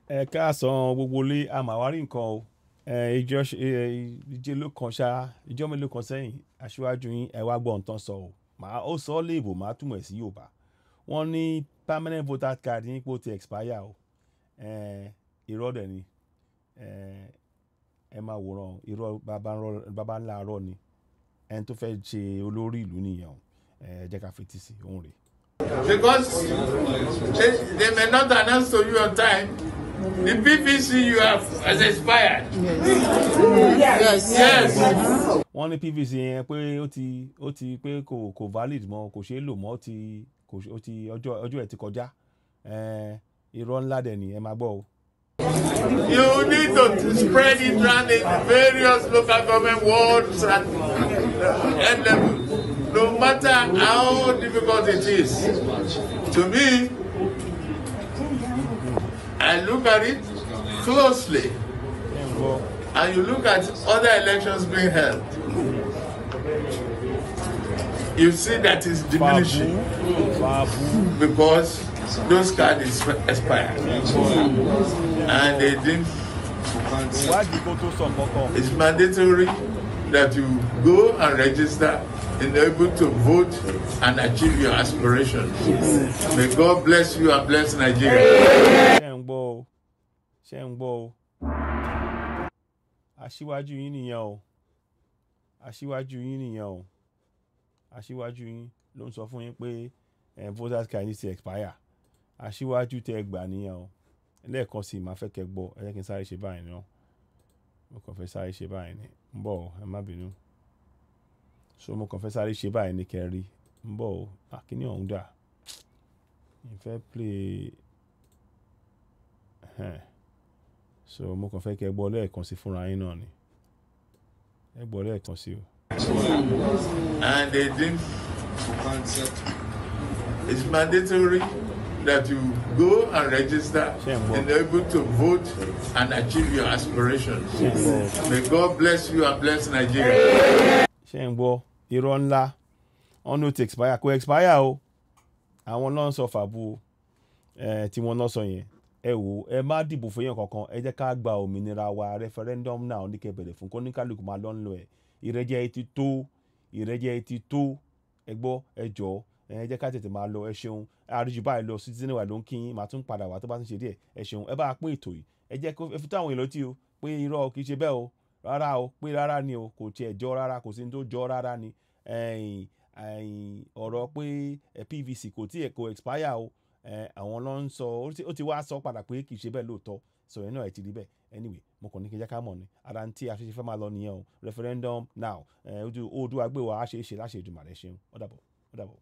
ẹ káàsán gbogbo lé àmàwárí nǹkan o ìjọ ló kan ṣá ìjọ mélòó kan sẹ́yìn aṣíwájú yín ẹ wá gbọ́ nǹkan sọ o ó sọ ọ́ léèbò máa túmọ̀ sí Yorùbá wọ́n ní permanent voter card yín pé ó ti expire o irọ́ dẹ̀ ni ẹ máa wòran irọ́ bàbá ńlá arọ́ ni ẹni tó fẹ́ ṣe olórí ìlú nìyẹn o jẹ́ ká fetí sí òun rè. Because they may not announce to you on time. The PVC you have has expired. Yes. Wọ́n ní PVC yẹn pé ó ti pé kò valid mọ́ kò ṣeé lò mọ́ ó ti ọjọ́ ẹ̀ ti kọjá irọ́ ńlá dẹ̀ ni ẹ máa gbọ́ o. You need to spread it around in various local government wards and head level. No matter how difficult it is, to me, I look at it closely, and you look at other elections being held, you see that it's diminishing because those cards expired, and they didn't. It's mandatory that you go and register and able to vote and achieve your aspirations. May God bless you and bless Nigeria. ṣé ń gbọ́ o aṣíwájú yín nìyẹn o aṣíwájú yín nìyẹn o aṣíwájú yín ló ń sọ fún yín pé voters card ti expire aṣíwájú tẹ́ gbà nìyẹn o lẹ́ẹ̀kan sí máa fẹ́ kẹ́ gbọ́ ẹ jẹ́ kí n sáré ṣe báyìí náà mo kàn fẹ́ sáré ṣe báyìí ni ń bọ̀ ẹ má bínú so mo kàn fẹ́ sáré ṣe báyìí ní kẹrí ń bọ̀ o àkíní ọ̀hún dà ìfẹ́ play so mo kàn fẹ́ kẹ́ gbọ́ lẹ́ẹ̀kan sí fúnra yín náà ni ẹ gbọ́ lẹ́ẹ̀kan sí o. And they didn't. It's mandatory that you go and register and able to vote and achieve your aspirations. May God bless you and bless Nigeria. ṣé ń gbọ́ irọ́ ńlá wọn ló ti expire kò expire o àwọn náà ń sọ fàbú tí wọ́n náà sọ yẹn ẹ wò ẹ má dìbò fún yẹn kankan ẹ jẹ́ ká gba òmìnira wa referendum náà ní kẹ́ bẹ̀rẹ̀ fún kó ní kálukú máa lọ ń lọ ẹ̀ ìrẹ́jẹ ti tó ẹ gbọ́ ẹ jọ ẹ jẹ́ ká tètè máa lọ ẹ ṣeun àríjù báyìí lọ Citizen wa ló ń kí yín màá tún padà wá tó bá tún ṣe díẹ̀ ẹ ṣeun ẹ bá pín ètò yìí ẹ jẹ́ kó ẹ fi tó àwọn èèyàn létí o pé irọ́ kì í ṣe bẹ́ẹ̀ o rárá o pé rárá ni o kò tiẹ̀ jọ rárá kò sí ní tó jọ rárá ni ọ̀rọ̀ pé PVC kò tí ẹ̀ kò expire o àwọn ló ń sọ ó ti wá sọ padà pé kì í ṣe bẹ́ẹ̀ lóòótọ́ sọ̀rọ̀ náà ẹ̀ ti rí bẹ́ẹ̀ anyway mo kàn ní kí n jẹ́ ká mọ̀ ni ara ń tí a ṣe fẹ́ máa lọ nìyẹn o referendum now Oòduà gbé wa á ṣe é ṣe láṣẹ Èdùmàrè ṣeun ó dàbọ̀.